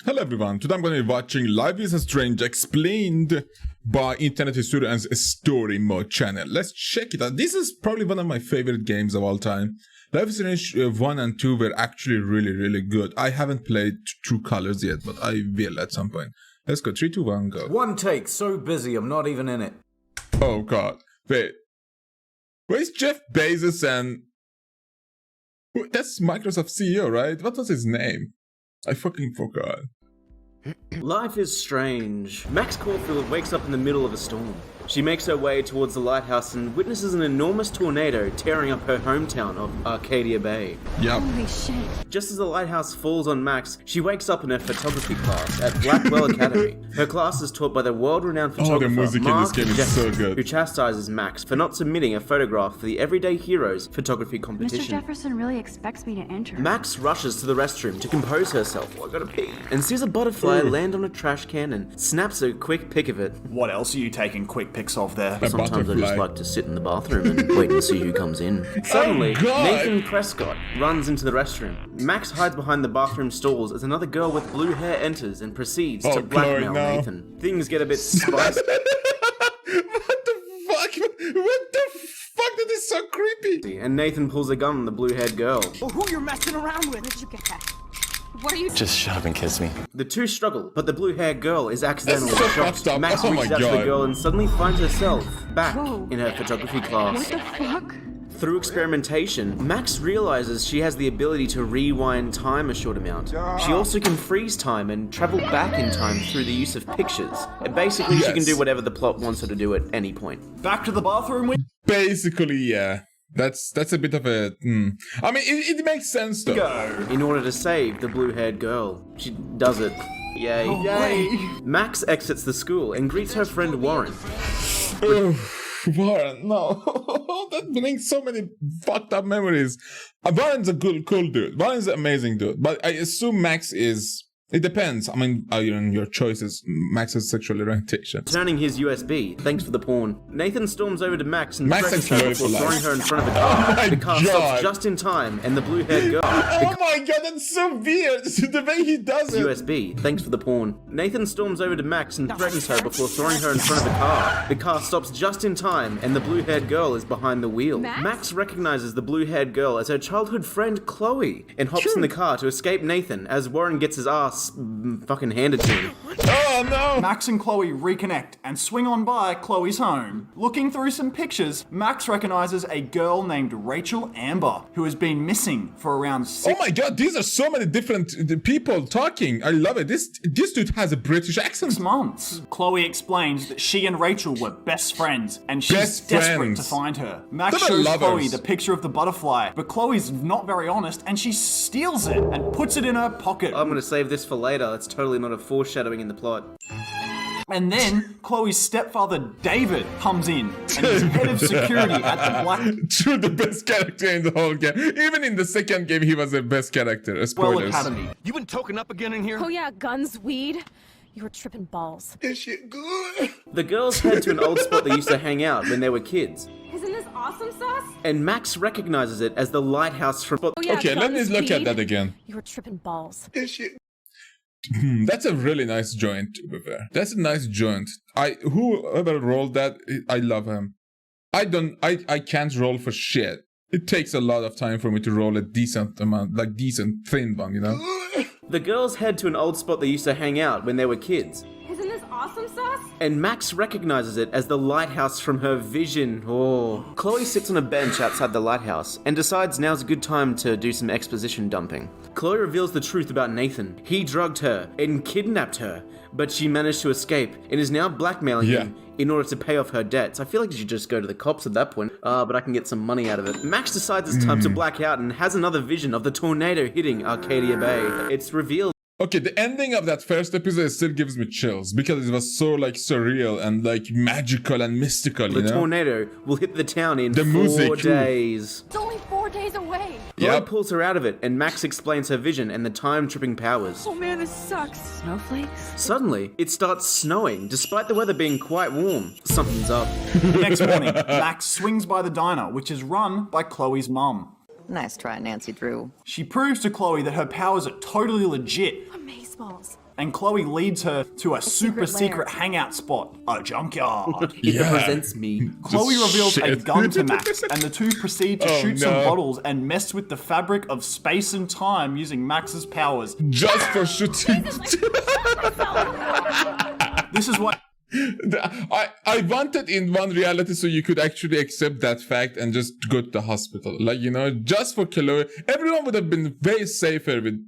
Hello everyone, today I'm going to be watching Life is Strange Explained by Internet Historian's Storymode channel. Let's check it out. This is probably one of my favorite games of all time. Life is Strange 1 and 2 were actually really good. I haven't played True Colors yet, but I will at some point. Let's go, 3, 2, 1, go. One take, so busy I'm not even in it. Oh god, wait. Where's Jeff Bezos and... That's Microsoft CEO, right? What was his name? I fucking forgot. Life is strange. Max Caulfield wakes up in the middle of a storm. She makes her way towards the lighthouse and witnesses an enormous tornado tearing up her hometown of Arcadia Bay. Yep. Holy shit. Just as the lighthouse falls on Max, she wakes up in her photography class at Blackwell Academy. Her class is taught by the world-renowned photographer the music in Mark this game is so good. who chastises Max for not submitting a photograph for the Everyday Heroes photography Mr. competition. Jefferson really expects me to enter. Max rushes to the restroom to compose herself, I gotta pee, and sees a butterfly land on a trash can and snaps a quick pic of it. What else are you taking quick pics of there? Sometimes I butterfly. just like to sit in the bathroom and wait and see who comes in. Suddenly, God. Nathan Prescott runs into the restroom. Max hides behind the bathroom stalls as another girl with blue hair enters and proceeds to Chloe, blackmail no. Nathan. Things get a bit spicy. What the fuck? What the fuck? That is so creepy. And Nathan pulls a gun on the blue-haired girl. Well, who you're messing around with? Where'd you get that? What are you Just shut up and kiss me. The two struggle, but the blue-haired girl is accidentally That's so shot. fucked up. Max Oh my reaches out to the God. girl and suddenly finds herself back Whoa. in her photography class. What the fuck? Through experimentation, Max realizes she has the ability to rewind time a short amount. She also can freeze time and travel back in time through the use of pictures. And basically, she can Yes. do whatever the plot wants her to do at any point. Back to the bathroom we Basically, yeah. That's a bit of a... I mean, it makes sense though. go. In order to save the blue-haired girl. She does it. Yay. Yay. Max exits the school and greets her friend Warren. Warren, no. That brings so many fucked up memories. Warren's a cool dude. Warren's an amazing dude. But I assume Max is... It depends. I mean, your choices. Max's sexual orientation. Turning his USB. Thanks for the porn. Nathan storms over to Max and Max threatens is her very before polite. throwing her in front of a car. my The car God. stops just in time, and the blue-haired girl... Oh my god, that's so weird. The way he does it. USB. Thanks for the porn. Nathan storms over to Max and threatens her before throwing her in front of the car. The car stops just in time, and the blue-haired girl is behind the wheel. Max? Recognizes the blue-haired girl as her childhood friend Chloe and hops in the car to escape Nathan as Warren gets his ass fucking handed to him. Oh no. Max and Chloe reconnect and swing on by Chloe's home. Looking through some pictures, Max recognizes a girl named Rachel Amber, who has been missing for around 6 Oh my god, these are so many different people talking. I love it. This dude has a British accent. months. Chloe explains that she and Rachel were best friends, and she's Best desperate friends. to find her. Max They're shows lovers. Chloe the picture of the butterfly, but Chloe's not very honest, and she steals it and puts it in her pocket. I'm gonna save this for later. That's totally not a foreshadowing in the plot. And then Chloe's stepfather David comes in and is head of security at the Blackwell True, the best character in the whole game. Even in the second game, he was the best character. Spoilers. Academy. You been token up again in here? Oh yeah, guns, weed. You were tripping balls. Is shit good? The girls head to an old spot they used to hang out when they were kids. Isn't this awesome sauce? And Max recognizes it as the lighthouse from... Oh yeah, Okay, let me guns, look at weed. that again. You were tripping balls. Is shit... That's a really nice joint, to be fair. That's a nice joint. Whoever rolled that, I love him. I can't roll for shit. It takes a lot of time for me to roll a decent amount, like decent thin one, you know? The girls head to an old spot they used to hang out when they were kids. Isn't this awesome sauce? And Max recognizes it as the lighthouse from her vision. Oh. Chloe sits on a bench outside the lighthouse and decides now's a good time to do some exposition dumping. Chloe reveals the truth about Nathan. He drugged her and kidnapped her, but she managed to escape and is now blackmailing him in order to pay off her debts. I feel like you should just go to the cops at that point, but I can get some money out of it. Max decides it's time to black out and has another vision of the tornado hitting Arcadia Bay. It's revealed Okay, the ending of that first episode still gives me chills because it was so like surreal and like magical and mystical, you the know? tornado will hit the town in The 4 music, too. days. It's only 4 days away. Chloe Yep. pulls her out of it, and Max explains her vision and the time-tripping powers. Oh man, this sucks. Snowflakes? Suddenly, it starts snowing, despite the weather being quite warm. Something's up. Next morning, Max swings by the diner, which is run by Chloe's mum. Nice try, Nancy Drew. She proves to Chloe that her powers are totally legit. Amazeballs. and Chloe leads her to a super secret lair. hangout spot, a junkyard. It represents me. Chloe reveals a shit. gun to Max, and the two proceed to shoot some no. bottles and mess with the fabric of space and time using Max's powers. Just for shooting. This is what I wanted in one reality so you could actually accept that fact and just go to the hospital. Like, you know, just for Chloe. Everyone would have been way safer with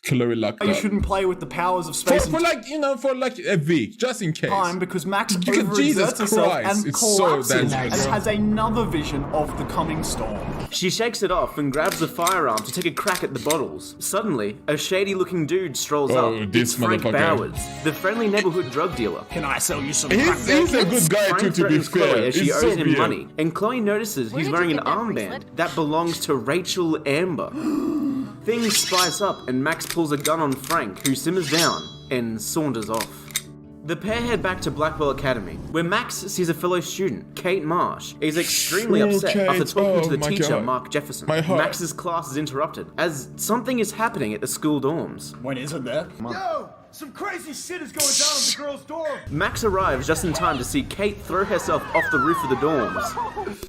Chloe locked you up. shouldn't play with the powers of space For and like, you know, for like a week, just in case. time because Max Because overexerts Jesus herself Christ, and it's so collapses and dangerous. has another vision of the coming storm. She shakes it off and grabs a firearm to take a crack at the bottles. Suddenly, a shady-looking dude strolls Oh, up. this It's Frank motherfucker. Bowers, the friendly neighborhood drug dealer. Can I sell you some He's a good guy Frank too, to be threatens Chloe fair. as she It's owes so him weird. money, and Chloe notices Where he's did wearing you an get that armband bracelet? that belongs to Rachel Amber. Things spice up, and Max pulls a gun on Frank, who simmers down and saunters off. The pair head back to Blackwell Academy, where Max sees a fellow student, Kate Marsh, is extremely Oh, upset Kate. after talking to Oh, the my teacher, God. Mark Jefferson. My heart. Max's class is interrupted, as something is happening at the school dorms. When isn't there? Yo, some crazy shit is going down at the girls' dorm. Max arrives just in time to see Kate throw herself off the roof of the dorms.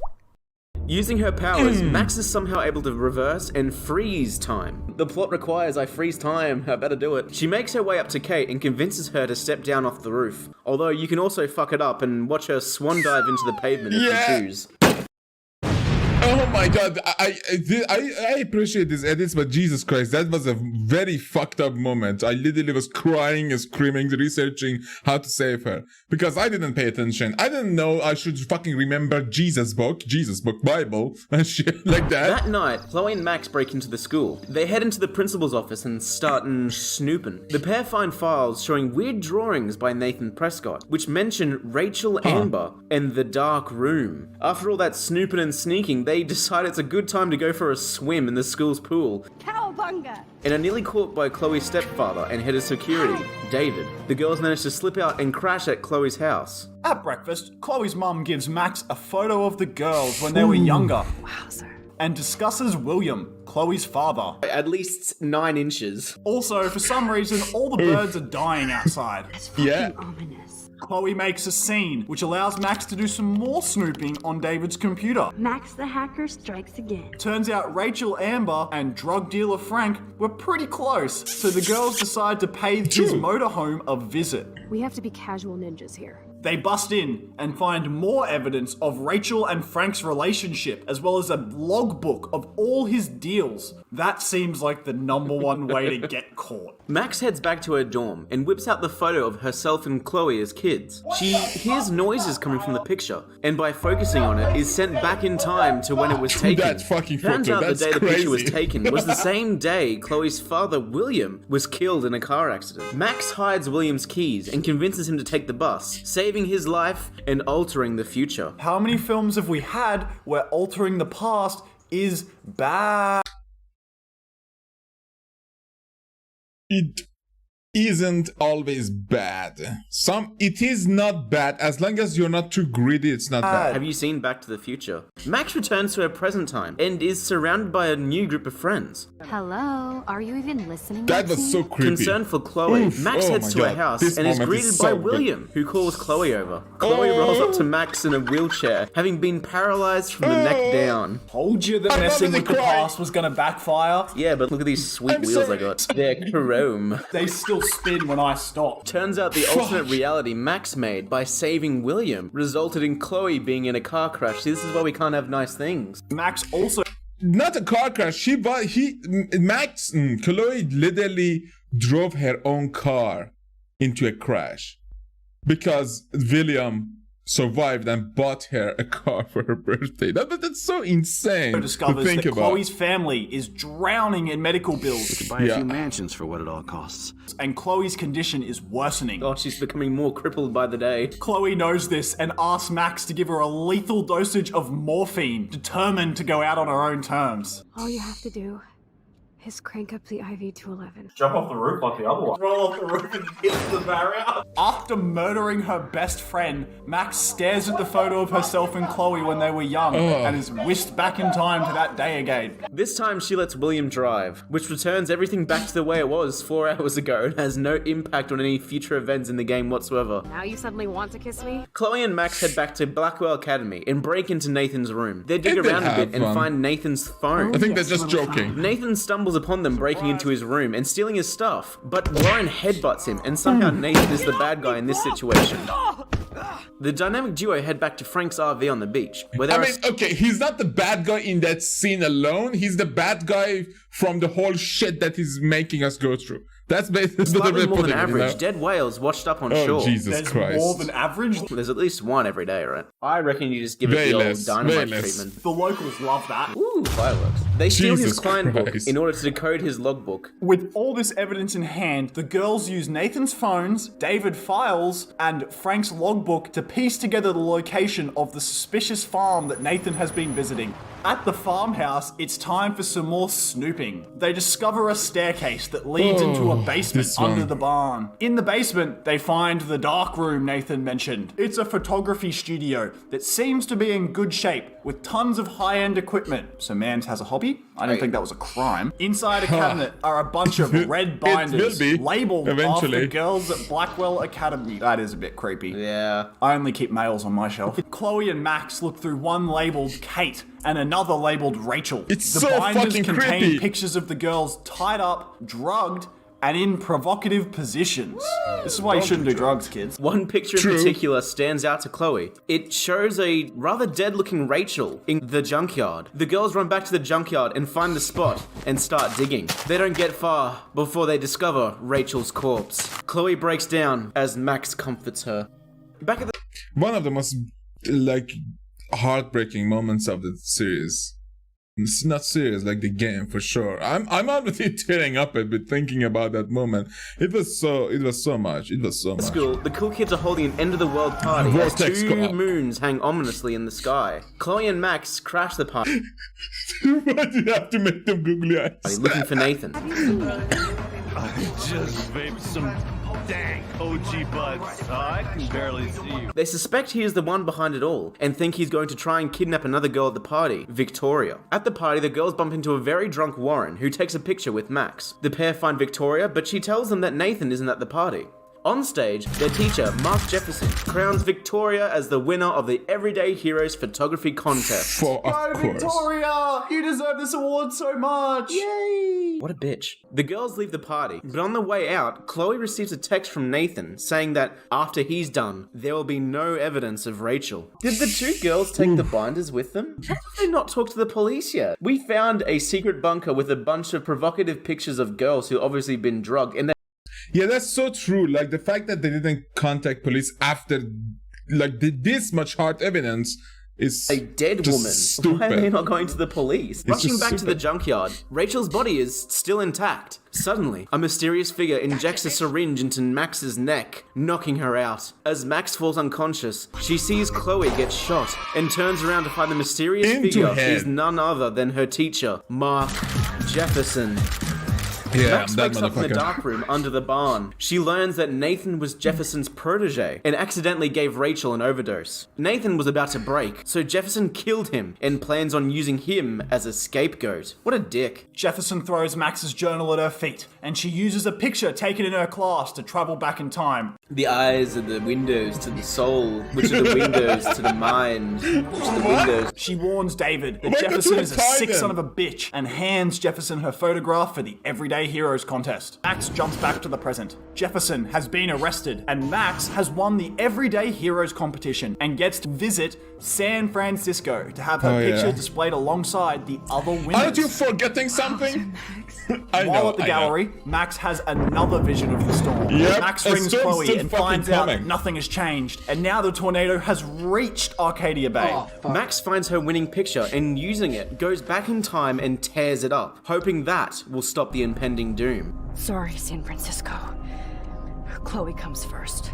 Using her powers, Max is somehow able to reverse and freeze time. The plot requires I freeze time, I better do it. She makes her way up to Kate and convinces her to step down off the roof. Although you can also fuck it up and watch her swan dive into the pavement if Yeah. you choose. Oh my god, I appreciate these edits, but Jesus Christ, that was a very fucked up moment. I literally was crying and screaming, researching how to save her. Because I didn't pay attention. I didn't know I should fucking remember Jesus book, Bible, and shit like that. That night, Chloe and Max break into the school. They head into the principal's office and start snooping. The pair find files showing weird drawings by Nathan Prescott, which mention Rachel Amber and the dark room. After all that snooping and sneaking, they decide it's a good time to go for a swim in the school's pool, Cowabunga! and are nearly caught by Chloe's stepfather and head of security, David. The girls manage to slip out and crash at Chloe's house. At breakfast, Chloe's mum gives Max a photo of the girls when they were younger Wowzer. and discusses William, Chloe's father. At least 9 inches. Also, for some reason, all the birds are dying outside. Yeah. Ominous. Chloe makes a scene, which allows Max to do some more snooping on David's computer. Max the hacker strikes again. Turns out Rachel Amber and drug dealer Frank were pretty close, so the girls decide to pay his motorhome a visit. We have to be casual ninjas here. They bust in and find more evidence of Rachel and Frank's relationship, as well as a logbook of all his deals. That seems like the #1 way to get caught. Max heads back to her dorm and whips out the photo of herself and Chloe as kids. She hears noises coming from the picture, and by focusing on it, is sent back in time to when it was taken. That fucking Turns photo, out that's the day the picture was crazy. taken was the same day Chloe's father, William, was killed in a car accident. Max hides William's keys and convinces him to take the bus, saving his life and altering the future. How many films have we had where altering the past is bad? It isn't always bad. It is not bad. As long as you're not too greedy, it's not bad. Have you seen Back to the Future? Max returns to her present time and is surrounded by a new group of friends. Hello? Are you even listening? That was so Maxine? creepy. Concerned for Chloe, Oof. Max Oh heads my to her God. house This and is moment greeted is by so good. William, who calls Chloe over. Chloe rolls up to Max in a wheelchair, having been paralyzed from the neck down. Told you that I'm messing about with to the cry. past was gonna backfire. Yeah, but look at these sweet I'm wheels sorry. I got. They're chrome. They still spin when I stop. Turns out the alternate reality Max made by saving William resulted in Chloe being in a car crash. See, this is why we can't have nice things. Max also Not a car crash. Chloe literally drove her own car into a crash because William survived and bought her a car for her birthday. That's so insane to discovers think that about. Chloe's family is drowning in medical bills, Buy a Yeah. few mansions for what it all costs. and Chloe's condition is worsening. Oh, she's becoming more crippled by the day. Chloe knows this and asks Max to give her a lethal dosage of morphine, determined to go out on her own terms. All you have to do is crank up the IV to 11. Jump off the roof like the other one. Roll off the roof and hit the barrier. After murdering her best friend, Max stares at the photo of herself and Chloe when they were young and is whisked back in time to that day again. This time she lets William drive, which returns everything back to the way it was 4 hours ago and has no impact on any future events in the game whatsoever. Now you suddenly want to kiss me? Chloe and Max head back to Blackwell Academy and break into Nathan's room. They dig around a bit and find Nathan's phone. I think they're just joking. Nathan stumbles upon them breaking into his room and stealing his stuff, but Warren headbutts him, and somehow Nathan is the bad guy in this situation. The dynamic duo head back to Frank's RV on the beach, where there okay, he's not the bad guy in that scene alone. He's the bad guy from the whole shit that he's making us go through. That's basically slightly more than putting it, average. you know? Dead whales washed up on Oh, shore. Jesus There's Christ. more than average. There's at least one every day, right? I reckon you just give it Way the old less, way dynamite less. treatment. The locals love that. Ooh, fireworks. They steal his Jesus client book Christ. in order to decode his logbook. With all this evidence in hand, the girls use Nathan's phones, David files, and Frank's logbook to piece together the location of the suspicious farm that Nathan has been visiting. At the farmhouse, it's time for some more snooping. They discover a staircase that leads into a basement this one. under the barn. In the basement, they find the dark room Nathan mentioned. It's a photography studio that seems to be in good shape, with tons of high-end equipment. So Mans has a hobby? I don't think that was a crime. Inside a cabinet are a bunch of red binders be, labeled eventually. after girls at Blackwell Academy. That is a bit creepy. Yeah. I only keep males on my shelf. Chloe and Max look through one labeled Kate and another labeled Rachel. It's the so binders fucking contain creepy. pictures of the girls tied up, drugged, and in provocative positions. This is why you shouldn't do drugs, kids. One picture True. in particular stands out to Chloe. It shows a rather dead-looking Rachel in the junkyard. The girls run back to the junkyard and find the spot and start digging. They don't get far before they discover Rachel's corpse. Chloe breaks down as Max comforts her. Back at the One of the most, like, heartbreaking moments of the series. It's not serious, like the game for sure. I'm already tearing up a bit thinking about that moment. It was so much. school, the cool kids are holding an end-of-the-world party as Vortex two co-op. moons hang ominously in the sky. Chloe and Max crash the party, Why do you have to make them googly eyes? looking for Nathan. I just vaped some dang OG buds. I can barely see you. They suspect he is the one behind it all, and think he's going to try and kidnap another girl at the party, Victoria. At the party, the girls bump into a very drunk Warren, who takes a picture with Max. The pair find Victoria, but she tells them that Nathan isn't at the party. On stage, their teacher, Mark Jefferson, crowns Victoria as the winner of the Everyday Heroes Photography Contest. Of course. Victoria! You deserve this award so much! Yay! What a bitch. The girls leave the party, but on the way out, Chloe receives a text from Nathan saying that after he's done, there will be no evidence of Rachel. Did the two girls take the binders with them? How did they not talk to the police yet? We found a secret bunker with a bunch of provocative pictures of girls who obviously been drugged, and Yeah, that's so true. Like the fact that they didn't contact police after, like, this much hard evidence is a dead just woman. Stupid. Why are they not going to the police? Rushing just back to the stupid. junkyard, Rachel's body is still intact. Suddenly, a mysterious figure injects a syringe into Max's neck, knocking her out. As Max falls unconscious, she sees Chloe get shot and turns around to find the mysterious Into figure head. is none other than her teacher, Mark Jefferson. yeah, Max that wakes up in the motherfucker. dark room under the barn. She learns that Nathan was Jefferson's protege and accidentally gave Rachel an overdose. Nathan was about to break, so Jefferson killed him and plans on using him as a scapegoat. What a dick. Jefferson throws Max's journal at her feet, and she uses a picture taken in her class to travel back in time. The eyes are the windows to the soul, which are the windows to the mind, which are the windows. She warns David that Why Jefferson don't is a you tie sick them? son of a bitch and hands Jefferson her photograph for the Everyday Heroes contest. Max jumps back to the present. Jefferson has been arrested, and Max has won the Everyday Heroes competition and gets to visit San Francisco to have her Oh, picture yeah. displayed alongside the other winners. Aren't you forgetting something? I While know, at the I know. gallery, Max has another vision of the storm. Yep, Max a rings storm's Chloe still and fucking finds out that coming. nothing has changed, and now the tornado has reached Arcadia Bay. Max finds her winning picture and using it, goes back in time and tears it up, hoping that will stop the impending doom. Sorry, San Francisco. Chloe comes first.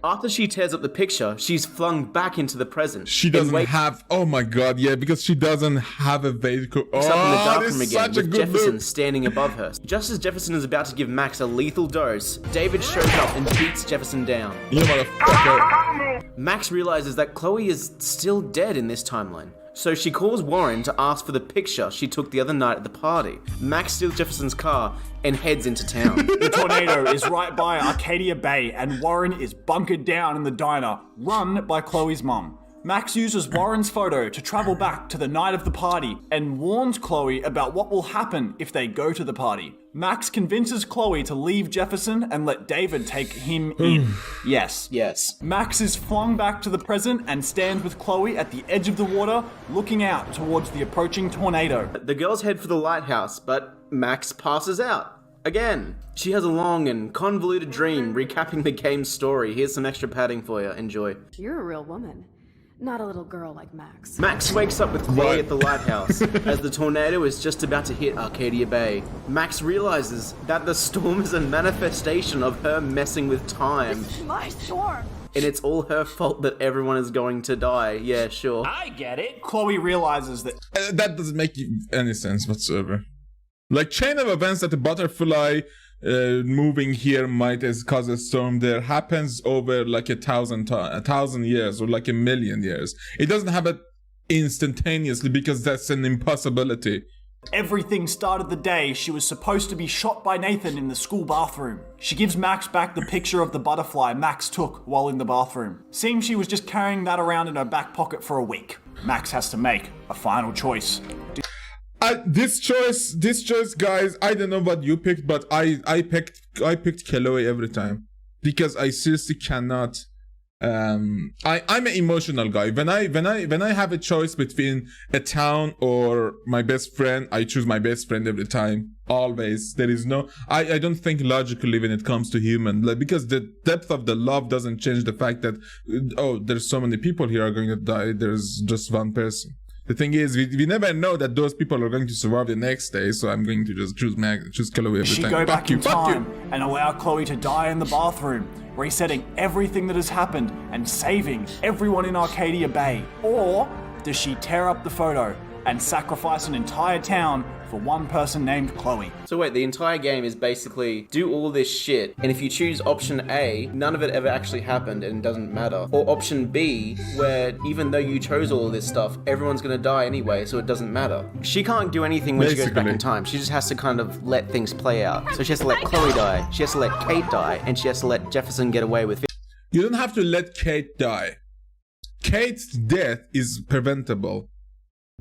After she tears up the picture, she's flung back into the present. She and doesn't wakes have. Oh my god, yeah, because she doesn't have a vehicle. up in the Oh, dark this room is again such a with good Jefferson look. standing above her. Just as Jefferson is about to give Max a lethal dose, David shows up and beats Jefferson down. You motherfucker. Max realizes that Chloe is still dead in this timeline. So she calls Warren to ask for the picture she took the other night at the party. Max steals Jefferson's car and heads into town. The tornado is right by Arcadia Bay, and Warren is bunkered down in the diner, run by Chloe's mum. Max uses Warren's photo to travel back to the night of the party and warns Chloe about what will happen if they go to the party. Max convinces Chloe to leave Jefferson and let David take him in. Yes. Max is flung back to the present and stands with Chloe at the edge of the water, looking out towards the approaching tornado. The girls head for the lighthouse, but Max passes out. Again. She has a long and convoluted dream recapping the game's story. Here's some extra padding for you. Enjoy. You're a real woman, not a little girl like Max. Max wakes up with Chloe at the lighthouse as the tornado is just about to hit Arcadia Bay. Max realizes that the storm is a manifestation of her messing with time. My storm! And it's all her fault that everyone is going to die. Yeah, sure. I get it. Chloe realizes that That doesn't make any sense whatsoever. Like, chain of events that the butterfly moving here might cause a storm there happens over like 1,000 years or like 1,000,000 years. It doesn't happen instantaneously because that's an impossibility. everything started the day she was supposed to be shot by Nathan in the school bathroom. She gives Max back the picture of the butterfly Max took while in the bathroom. Seems she was just carrying that around in her back pocket for a week. Max has to make a final choice. This choice, guys. I don't know what you picked, but I picked Chloe every time because I seriously cannot. I'm an emotional guy. When I have a choice between a town or my best friend, I choose my best friend every time. Always. There is no. I don't think logically when it comes to human, like, because the depth of the love doesn't change the fact that there's so many people here are going to die. There's just one person. The thing is, we never know that those people are going to survive the next day, so I'm going to just choose Chloe every She time. go back in time and allow Chloe to die in the bathroom, resetting everything that has happened and saving everyone in Arcadia Bay? Or does she tear up the photo and sacrifice an entire town for one person named Chloe? So wait, the entire game is basically do all this shit, and if you choose option A, none of it ever actually happened and it doesn't matter. Or option B, where even though you chose all of this stuff, everyone's gonna die anyway, so it doesn't matter. She can't do anything when she goes back in time. She just has to kind of let things play out. So she has to let Chloe die, she has to let Kate die, and she has to let Jefferson get away with it. You don't have to let Kate die. Kate's death is preventable.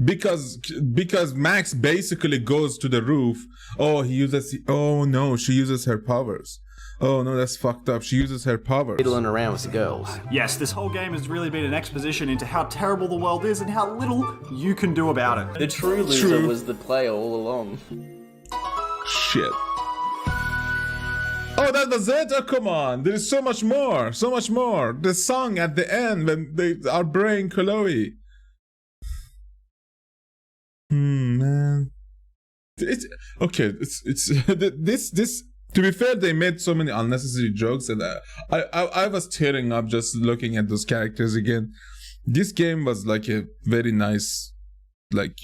Because Max basically goes to the roof. Oh, she uses her powers. Oh no, that's fucked up. She uses her powers. Fiddling around with the girls. Yes, this whole game has really been an exposition into how terrible the world is and how little you can do about it. The true loser was the player all along. Shit. Oh, that was it? Oh, come on. There is so much more. So much more. The song at the end when they are praying Chloe. Man. It's okay. It's this. To be fair, they made so many unnecessary jokes, and I was tearing up just looking at those characters again. This game was like a very nice, like,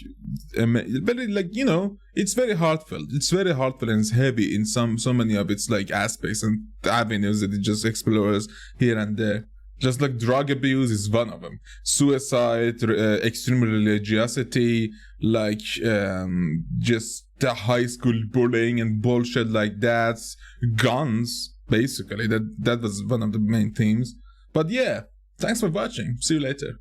very, like, you know, it's very heartfelt. It's very heartfelt and it's heavy in so many of its like aspects and avenues that it just explores here and there. Just like drug abuse is one of them. Suicide, extreme religiosity, like just the high school bullying and bullshit like that. Guns, basically. That was one of the main themes. But yeah, thanks for watching. See you later.